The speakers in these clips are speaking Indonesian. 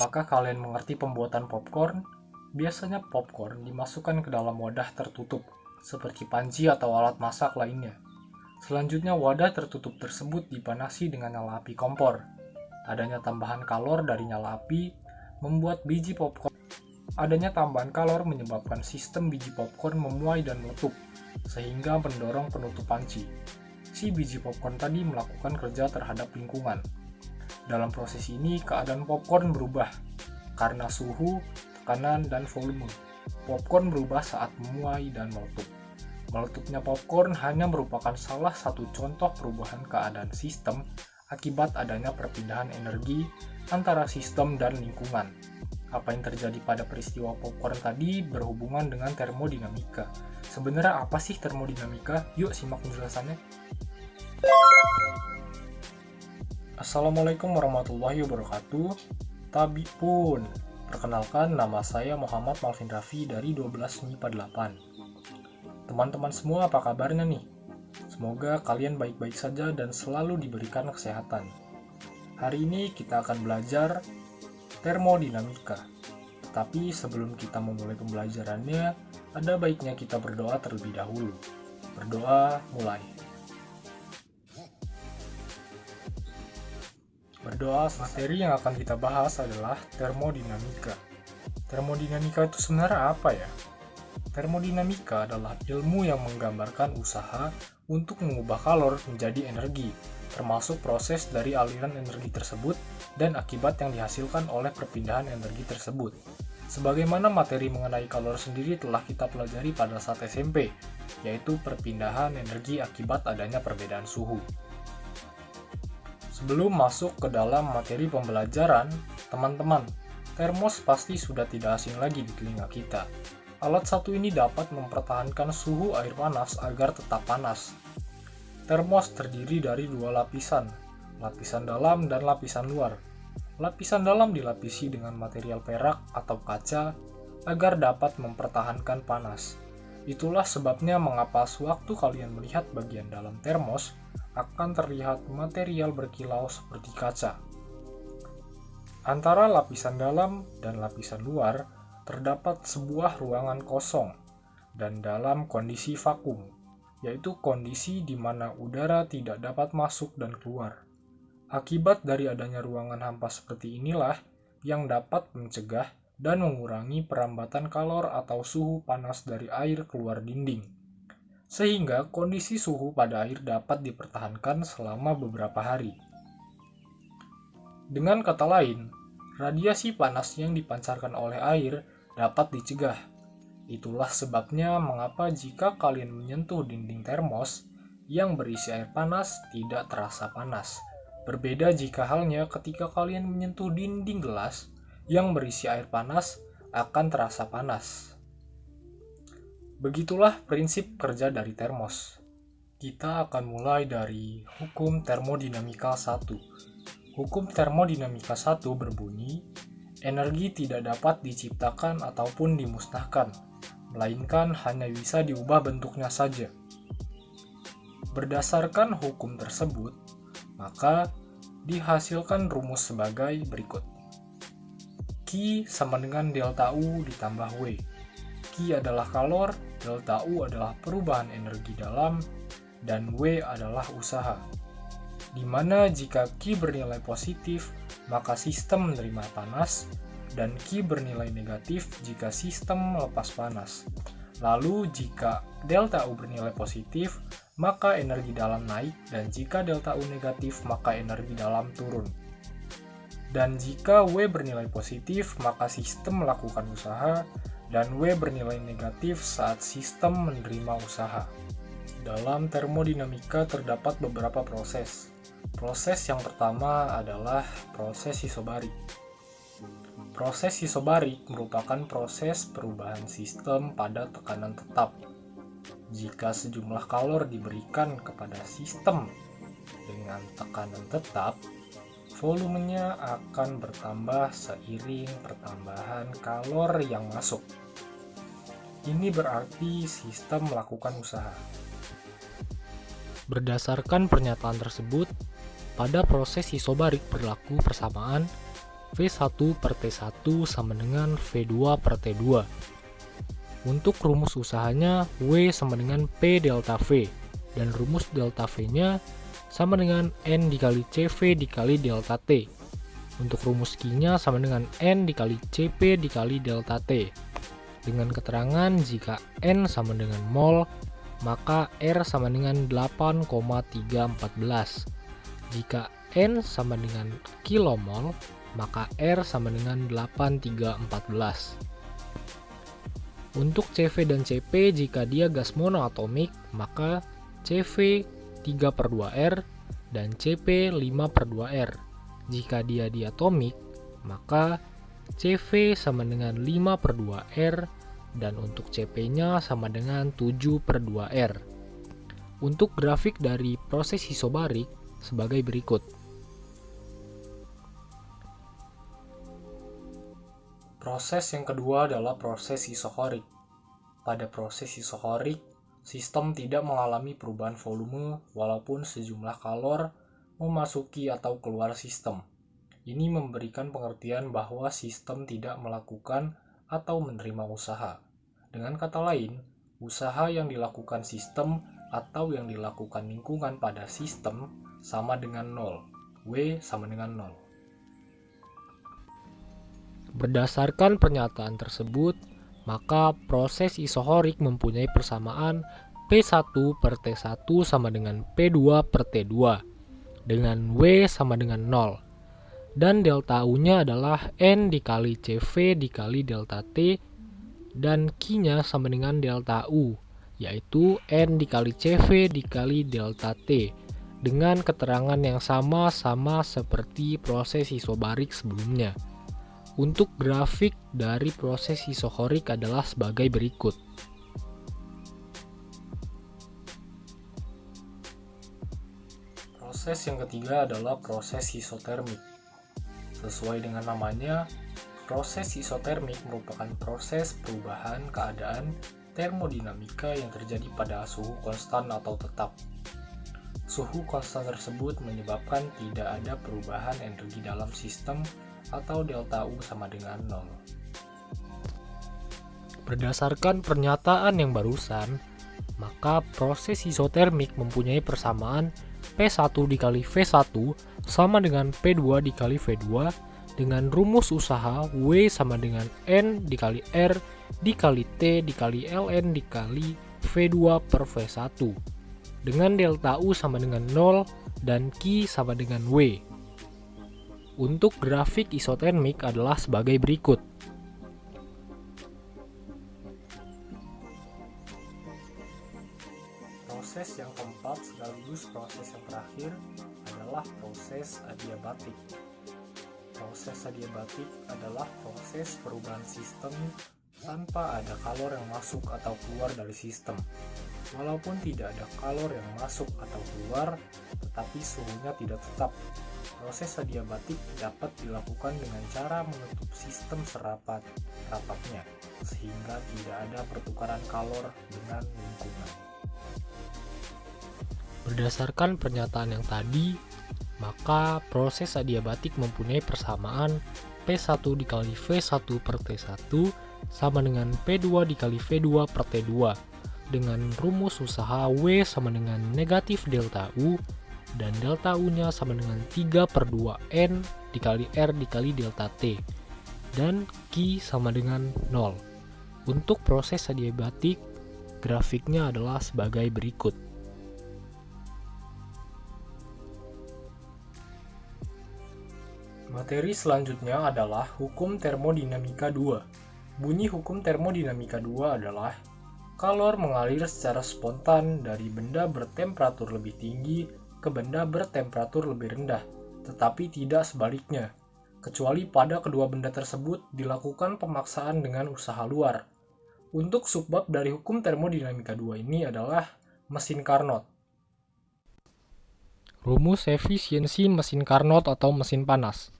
Apakah kalian mengerti pembuatan popcorn? Biasanya popcorn dimasukkan ke dalam wadah tertutup, seperti panci atau alat masak lainnya. Selanjutnya wadah tertutup tersebut dipanasi dengan nyala api kompor. Adanya tambahan kalor dari nyala api membuat biji popcorn. Adanya tambahan kalor menyebabkan sistem biji popcorn memuai dan meletup, sehingga mendorong penutup panci. Si biji popcorn tadi melakukan kerja terhadap lingkungan. Dalam proses ini, keadaan popcorn berubah karena suhu, tekanan, dan volume. Popcorn berubah saat memuai dan meletup. Meletupnya popcorn hanya merupakan salah satu contoh perubahan keadaan sistem akibat adanya perpindahan energi antara sistem dan lingkungan. Apa yang terjadi pada peristiwa popcorn tadi berhubungan dengan termodinamika. Sebenarnya apa sih termodinamika? Yuk simak penjelasannya. Assalamualaikum warahmatullahi wabarakatuh. Tabi pun, perkenalkan nama saya Muhammad Malvin Raffi dari 12 MIPA 8. Teman-teman semua apa kabarnya nih? Semoga kalian baik-baik saja dan selalu diberikan kesehatan. Hari ini kita akan belajar termodinamika. Tapi sebelum kita memulai pembelajarannya, ada baiknya kita berdoa terlebih dahulu. Berdoa mulai. Berdoa, materi yang akan kita bahas adalah termodinamika. Termodinamika itu sebenarnya apa ya? Termodinamika adalah ilmu yang menggambarkan usaha untuk mengubah kalor menjadi energi, termasuk proses dari aliran energi tersebut dan akibat yang dihasilkan oleh perpindahan energi tersebut. Sebagaimana materi mengenai kalor sendiri telah kita pelajari pada saat SMP, yaitu perpindahan energi akibat adanya perbedaan suhu. Sebelum masuk ke dalam materi pembelajaran, teman-teman, termos pasti sudah tidak asing lagi di telinga kita. Alat satu ini dapat mempertahankan suhu air panas agar tetap panas. Termos terdiri dari dua lapisan, lapisan dalam dan lapisan luar. Lapisan dalam dilapisi dengan material perak atau kaca agar dapat mempertahankan panas. Itulah sebabnya mengapa sewaktu kalian melihat bagian dalam termos, akan terlihat material berkilau seperti kaca. Antara lapisan dalam dan lapisan luar terdapat sebuah ruangan kosong dan dalam kondisi vakum, yaitu kondisi di mana udara tidak dapat masuk dan keluar. Akibat dari adanya ruangan hampa seperti inilah yang dapat mencegah dan mengurangi perambatan kalor atau suhu panas dari air keluar dinding, sehingga kondisi suhu pada air dapat dipertahankan selama beberapa hari. Dengan kata lain, radiasi panas yang dipancarkan oleh air dapat dicegah. Itulah sebabnya mengapa jika kalian menyentuh dinding termos yang berisi air panas tidak terasa panas. Berbeda jika halnya ketika kalian menyentuh dinding gelas yang berisi air panas akan terasa panas. Begitulah prinsip kerja dari termos. Kita akan mulai dari hukum termodinamika 1. Hukum termodinamika 1 berbunyi, energi tidak dapat diciptakan ataupun dimusnahkan, melainkan hanya bisa diubah bentuknya saja. Berdasarkan hukum tersebut, maka dihasilkan rumus sebagai berikut. Q sama dengan delta U ditambah W. Q adalah kalor, delta U adalah perubahan energi dalam, dan W adalah usaha. Di mana jika Q bernilai positif, maka sistem menerima panas, dan Q bernilai negatif jika sistem melepas panas. Lalu jika delta U bernilai positif, maka energi dalam naik, dan jika delta U negatif, maka energi dalam turun. Dan jika W bernilai positif, maka sistem melakukan usaha, dan W bernilai negatif saat sistem menerima usaha. Dalam termodinamika terdapat beberapa proses. Proses yang pertama adalah proses isobarik. Proses isobarik merupakan proses perubahan sistem pada tekanan tetap. Jika sejumlah kalor diberikan kepada sistem dengan tekanan tetap, volumenya akan bertambah seiring pertambahan kalor yang masuk. Ini berarti sistem melakukan usaha. Berdasarkan pernyataan tersebut, pada proses isobarik berlaku persamaan V1 per T1 sama dengan V2 per T2. Untuk rumus usahanya, W sama dengan P delta V, dan rumus delta V-nya sama dengan N dikali CV dikali delta T. Untuk rumus Q-nya sama dengan N dikali CP dikali delta T. Dengan keterangan jika N sama dengan mol, maka R sama dengan 8,314. Jika N sama dengan kilomol, maka R sama dengan 8314. Untuk CV dan CP, jika dia gas monoatomik, maka CV 3/2R dan CP 5/2R. Jika dia diatomik, maka CV sama dengan 5/2R dan untuk CP-nya sama dengan 7/2R. Untuk grafik dari proses isobarik sebagai berikut. Proses yang kedua adalah proses isohorik. Pada proses isohorik, sistem tidak mengalami perubahan volume walaupun sejumlah kalor memasuki atau keluar sistem. Ini memberikan pengertian bahwa sistem tidak melakukan atau menerima usaha. Dengan kata lain, usaha yang dilakukan sistem atau yang dilakukan lingkungan pada sistem sama dengan 0. W sama dengan 0. Berdasarkan pernyataan tersebut, maka proses isohorik mempunyai persamaan P1 per T1 sama dengan P2 per T2, dengan W sama dengan 0. Dan delta U-nya adalah N dikali CV dikali delta T, dan Q-nya sama dengan delta U, yaitu N dikali CV dikali delta T, dengan keterangan yang sama seperti proses isobarik sebelumnya. Untuk grafik dari proses isohorik adalah sebagai berikut. Proses yang ketiga adalah proses isotermik. Sesuai dengan namanya, proses isotermik merupakan proses perubahan keadaan termodinamika yang terjadi pada suhu konstan atau tetap. Suhu konstan tersebut menyebabkan tidak ada perubahan energi dalam sistem atau delta U sama dengan 0. Berdasarkan pernyataan yang barusan, maka proses isotermik mempunyai persamaan P1 dikali V1 sama dengan P2 dikali V2 dengan rumus usaha W sama dengan N dikali R dikali T dikali Ln dikali V2 per V1 dengan delta U sama dengan 0 dan Q sama dengan W. Untuk grafik isotermik adalah sebagai berikut. Proses yang keempat sekaligus proses yang terakhir adalah proses adiabatik. Proses adiabatik adalah proses perubahan sistem tanpa ada kalor yang masuk atau keluar dari sistem. Walaupun tidak ada kalor yang masuk atau keluar, tetapi suhunya tidak tetap. Proses adiabatik dapat dilakukan dengan cara menutup sistem serapat-rapatnya, sehingga tidak ada pertukaran kalor dengan lingkungan. Berdasarkan pernyataan yang tadi, maka proses adiabatik mempunyai persamaan P1 dikali V1 per T1 sama dengan P2 dikali V2 per T2 dengan rumus usaha W sama dengan negatif delta U dan delta U-nya sama dengan 3/2N dikali R dikali delta T dan Q sama dengan 0. Untuk proses adiabatik, grafiknya adalah sebagai berikut. Materi selanjutnya adalah hukum termodinamika 2. Bunyi hukum termodinamika 2 adalah kalor mengalir secara spontan dari benda bertemperatur lebih tinggi ke benda bertemperatur lebih rendah, tetapi tidak sebaliknya, kecuali pada kedua benda tersebut dilakukan pemaksaan dengan usaha luar. Untuk subbab dari hukum termodinamika 2 ini adalah mesin Carnot. Rumus efisiensi mesin Carnot atau mesin panas,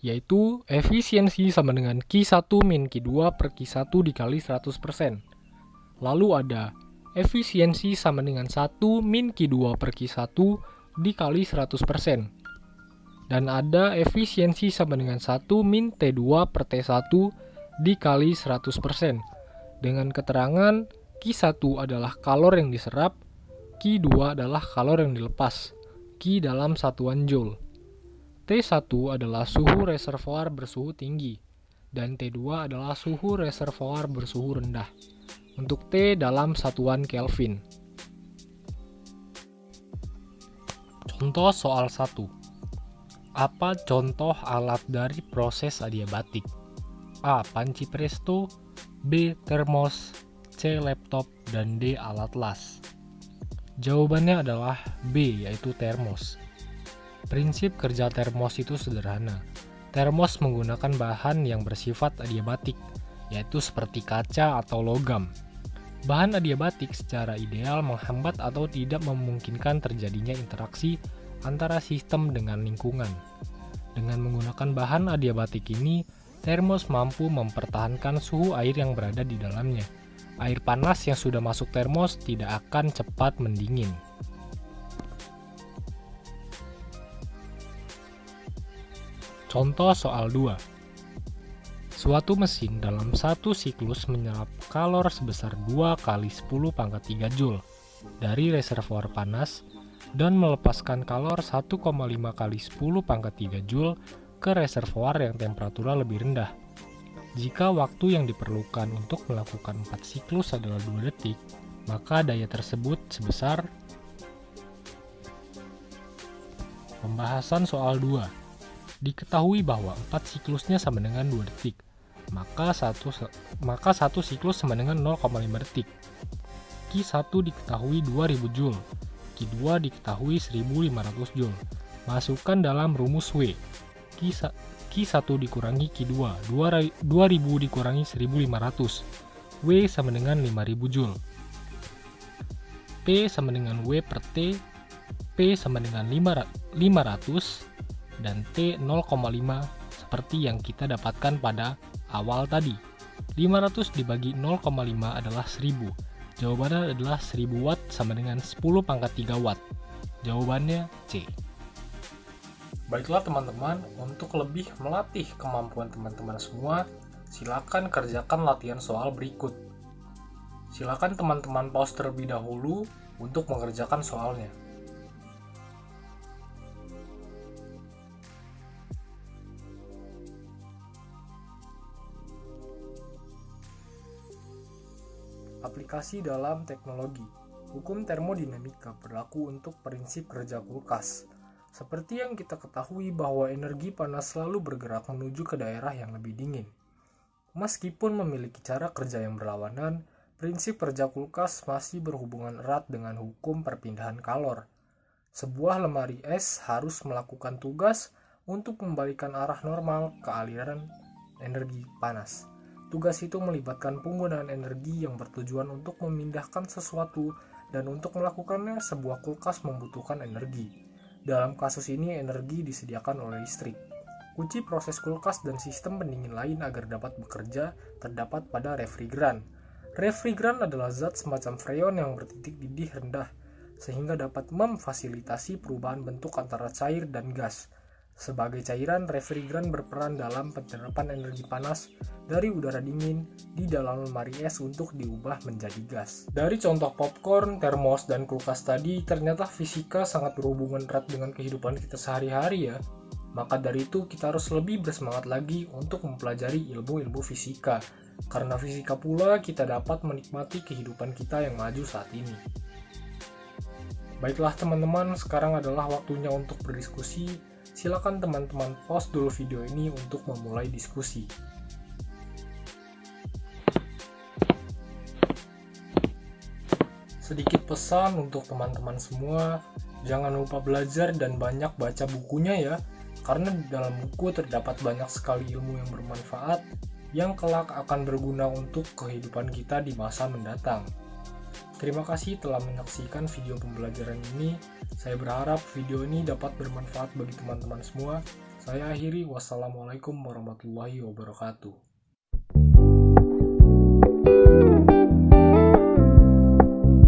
yaitu efisiensi sama dengan Q1 min Q2 per Q1 dikali 100%. Lalu ada efisiensi sama dengan 1 min Q2 per Q1 dikali 100%. Dan ada efisiensi sama dengan 1 min T2 per T1 dikali 100%. Dengan keterangan Q1 adalah kalor yang diserap, Q2 adalah kalor yang dilepas, Q dalam satuan Joule. T1 adalah suhu reservoir bersuhu tinggi, dan T2 adalah suhu reservoir bersuhu rendah. Untuk T dalam satuan Kelvin. Contoh soal 1. Apa contoh alat dari proses adiabatik? A. Panci presto, B. termos, C. laptop, dan D. alat las. Jawabannya adalah B, yaitu termos. Prinsip kerja termos itu sederhana. Termos menggunakan bahan yang bersifat adiabatik, yaitu seperti kaca atau logam. Bahan adiabatik secara ideal menghambat atau tidak memungkinkan terjadinya interaksi antara sistem dengan lingkungan. Dengan menggunakan bahan adiabatik ini, termos mampu mempertahankan suhu air yang berada di dalamnya. Air panas yang sudah masuk termos tidak akan cepat mendingin. Contoh soal 2. Suatu mesin dalam satu siklus menyerap kalor sebesar 2 kali 10 pangkat 3 Joule dari reservoir panas dan melepaskan kalor 1,5 kali 10 pangkat 3 Joule ke reservoir yang temperaturnya lebih rendah. Jika waktu yang diperlukan untuk melakukan 4 siklus adalah 2 detik, maka daya tersebut sebesar. Pembahasan soal 2. Diketahui bahwa 4 siklusnya sama dengan 2 detik, maka satu siklus sama dengan 0,5 detik. Q1 diketahui 2000 Joule, Q2 diketahui 1500 Joule. Masukkan dalam rumus W. Q1 dikurangi Q2, 2000 dikurangi 1500. W sama dengan 5000 Joule. P sama dengan W per T, P sama dengan 500, dan T 0,5 seperti yang kita dapatkan pada awal tadi. 500 dibagi 0,5 adalah 1000. Jawabannya adalah 1000 watt sama dengan 10 pangkat 3 watt. Jawabannya C. Baiklah teman-teman, untuk lebih melatih kemampuan teman-teman semua, silakan kerjakan latihan soal berikut. Silakan teman-teman pause terlebih dahulu untuk mengerjakan soalnya. Aplikasi dalam teknologi. Hukum termodinamika berlaku untuk prinsip kerja kulkas. Seperti yang kita ketahui bahwa energi panas selalu bergerak menuju ke daerah yang lebih dingin. Meskipun memiliki cara kerja yang berlawanan, prinsip kerja kulkas masih berhubungan erat dengan hukum perpindahan kalor. Sebuah lemari es harus melakukan tugas untuk membalikan arah normal ke aliran energi panas. Tugas itu melibatkan penggunaan energi yang bertujuan untuk memindahkan sesuatu, dan untuk melakukannya sebuah kulkas membutuhkan energi. Dalam kasus ini energi disediakan oleh listrik. Kunci proses kulkas dan sistem pendingin lain agar dapat bekerja terdapat pada refrigeran. Refrigeran adalah zat semacam freon yang bertitik didih rendah, sehingga dapat memfasilitasi perubahan bentuk antara cair dan gas. Sebagai cairan, refrigeran berperan dalam penyerapan energi panas dari udara dingin di dalam lemari es untuk diubah menjadi gas. Dari contoh popcorn, termos, dan kulkas tadi, ternyata fisika sangat berhubungan erat dengan kehidupan kita sehari-hari ya. Maka dari itu kita harus lebih bersemangat lagi untuk mempelajari ilmu-ilmu fisika. Karena fisika pula kita dapat menikmati kehidupan kita yang maju saat ini. Baiklah teman-teman, sekarang adalah waktunya untuk berdiskusi. Silakan teman-teman pause dulu video ini untuk memulai diskusi. Sedikit pesan untuk teman-teman semua, jangan lupa belajar dan banyak baca bukunya ya, karena di dalam buku terdapat banyak sekali ilmu yang bermanfaat yang kelak akan berguna untuk kehidupan kita di masa mendatang. Terima kasih telah menyaksikan video pembelajaran ini. Saya berharap video ini dapat bermanfaat bagi teman-teman semua. Saya akhiri, wassalamualaikum warahmatullahi wabarakatuh.